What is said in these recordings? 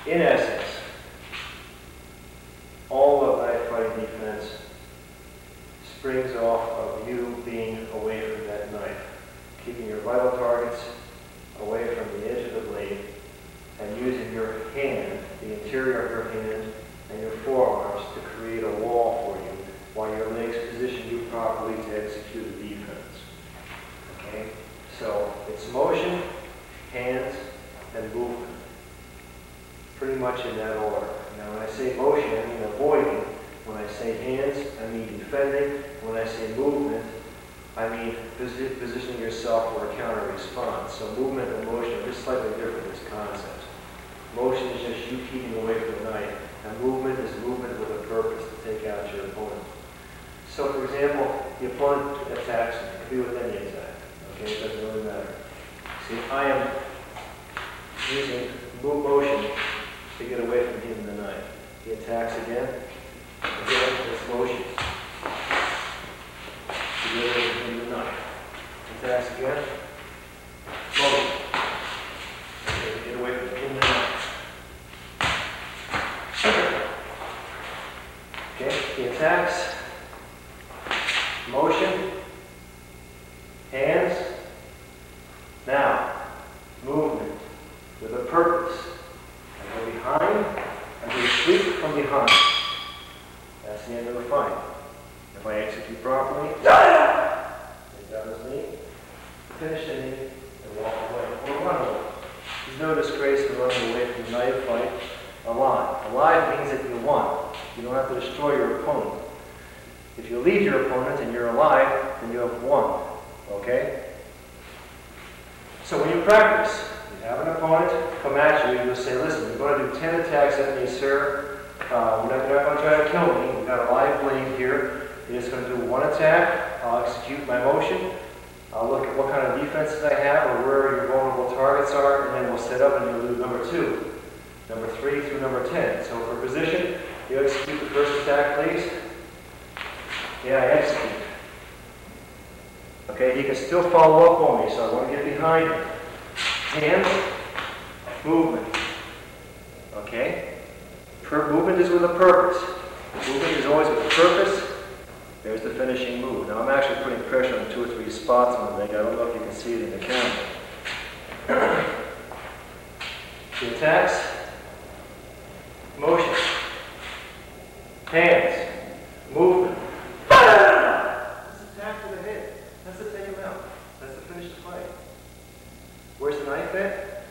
In essence, all of knife fighting defense springs off of you being away from that knife, keeping your vital targets away from the edge of the blade, and using your hand, the interior of your hand, and your forearms to create a wall for you while your legs position you properly to execute a defense. Okay? So it's motion, hands, and movement. Pretty much in that order. Now when I say motion, I mean avoiding. When I say hands, I mean defending. When I say movement, I mean positioning yourself for a counter response. So movement and motion are just slightly different as concepts. Motion is just you keeping away from the knife, and movement is movement with a purpose to take out your opponent. So for example, the opponent attacks, it could be with any attack. Okay, it doesn't really matter. See, I am using motion to get away from him and the knife. He attacks again. Again, it's motion to get away from him and the knife. Attacks again. Motion. Okay, to get away from him and the knife. Okay, he attacks. Motion. Hands. Now, movement with a purpose. I go behind, I do a sweep from behind. That's the end of the fight. If I execute properly, take down his knee, finish the knee, and walk away, or run away. There's no disgrace in running away from a knife fight alive. Alive means that you won. You don't have to destroy your opponent. If you leave your opponent and you're alive, then you have won. Okay? So when you practice, you have an opponent come at you, you'll say, listen, you're going to do 10 attacks at me, sir. You're not going to try to kill me. We've got a live blade here. You're just going to do one attack. I'll execute my motion. I'll look at what kind of defenses I have or where your vulnerable targets are, and then we'll set up and you'll do number 2, number 3 through number 10. So for position, you execute the first attack, please. Yeah, I execute. Okay, he can still follow up on me, so I want to get behind him. Hands, movement. Okay? Movement is with a purpose. Movement is always with a purpose. There's the finishing move. Now I'm actually putting pressure on 2 or 3 spots on the leg. I don't know if you can see it in the camera. He attacks. Motion. Hands. Movement. That's an attack to the head. That's to take him out. That's to finish the fight. Where's the knife at?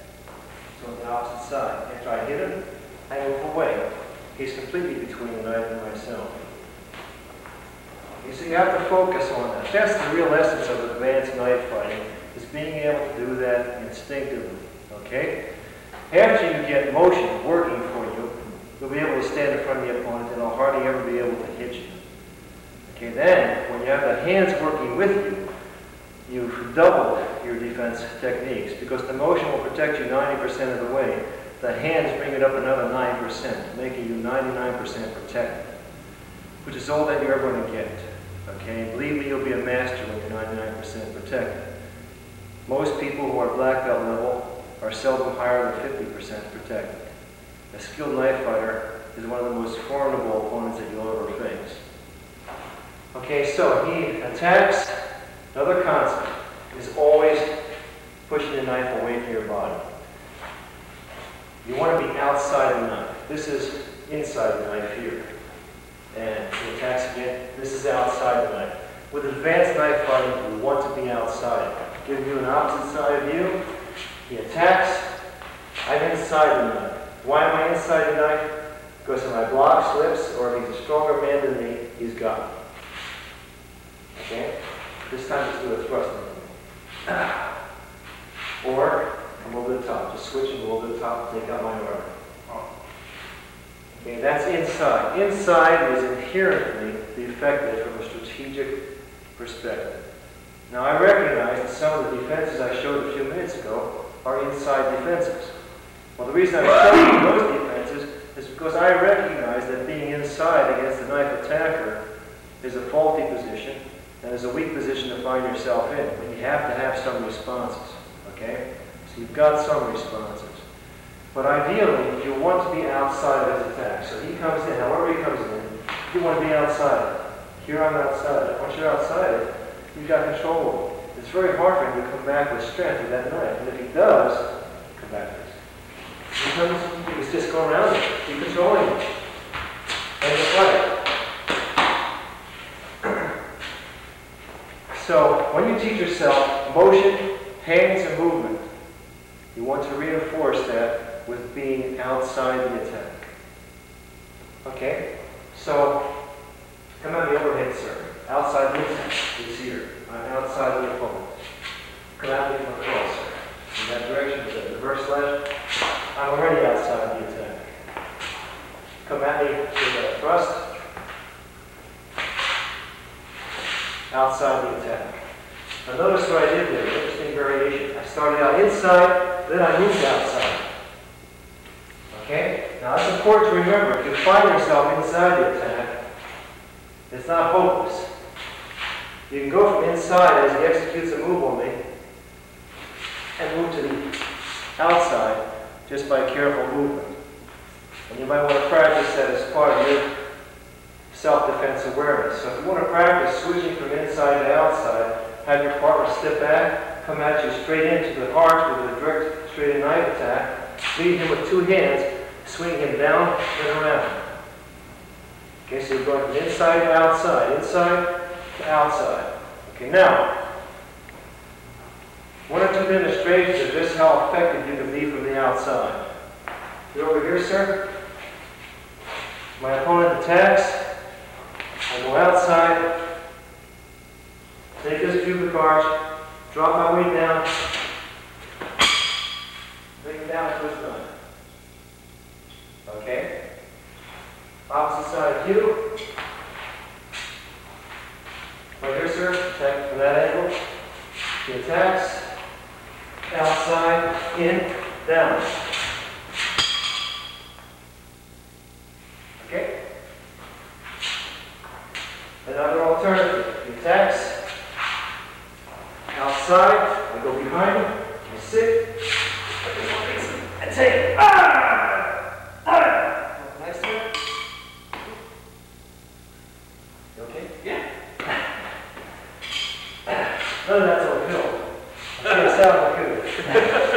It's on the opposite side. After I hit him, I move away. He's completely between the knife and myself. So you have to focus on that. That's the real essence of advanced knife fighting, is being able to do that instinctively. Okay? After you get motion working for you, you'll be able to stand in front of the opponent and they'll hardly ever be able to hit you. Okay, then, when you have the hands working with you, you've doubled your defense techniques because the motion will protect you 90% of the way. The hands bring it up another 9%, making you 99% protected, which is all that you're ever going to get. Okay, believe me, you'll be a master when you're 99% protected. Most people who are black belt level are seldom higher than 50% protected. A skilled knife fighter is one of the most formidable opponents that you'll ever face. Okay, so he attacks. Another concept is always pushing the knife away from your body. You want to be outside the knife. This is inside the knife here. And he attacks again. This is outside the knife. With advanced knife fighting, you want to be outside. Give you an opposite side view. He attacks. I'm inside the knife. Why am I inside the knife? Because if my block slips, or if he's a stronger man than me, he's got me. Okay? This time just do a thrust in. Or come over the top. Just switch and go over the top and take out my arm. Okay, that's inside. Inside is inherently the effective from a strategic perspective. Now I recognize that some of the defenses I showed a few minutes ago are inside defenses. Well, the reason I'm showing you those defenses is because I recognize that being inside against a knife attacker is a faulty position and is a weak position to find yourself in. But you have to have some responses. Okay? So you've got some responses. But ideally, you want to be outside of his attack. So he comes in, however he comes in, you want to be outside. Here I'm outside. Once you're outside, you've got control over it. It's very hard for him to come back with strength with that knife. And if he does, come back with it. He's just going around it. You're controlling it. And the fight. So, when you teach yourself motion, hands, and movement, you want to reinforce that with being outside the attack. Okay? So, come out the overhead circle. Outside the attack is here. I'm outside the opponent. Come out the cross circle. In that direction, with the reverse left, I'm already outside the attack. Come at me with a thrust. Outside the attack. Now notice what I did there, interesting variation. I started out inside, then I moved outside. Okay? Now that's important to remember. If you find yourself inside the attack, it's not hopeless. You can go from inside as he executes a move on me and move to the outside just by careful movement. And you might want to practice that as part of your self-defense awareness. So if you want to practice switching from inside to outside, have your partner step back, come at you straight into the heart with a direct straight knife attack, lead him with two hands, swing him down and around. Okay, so you're going from inside to outside, inside to outside. Okay, now, one or two demonstrations of just how effective you can be from the outside. You're over here, sir. My opponent attacks. I go outside, take this pubic arch, drop my weight down, bring it down to his knife. Okay? Opposite side view. Right here, sir. Attack from that angle. He attacks. Outside, in, down. Okay? Another alternative. He attacks. Outside, I go behind him. I sit. And take. Nice there. You okay? Yeah. None of that's uphill. I'm sure it sounds good.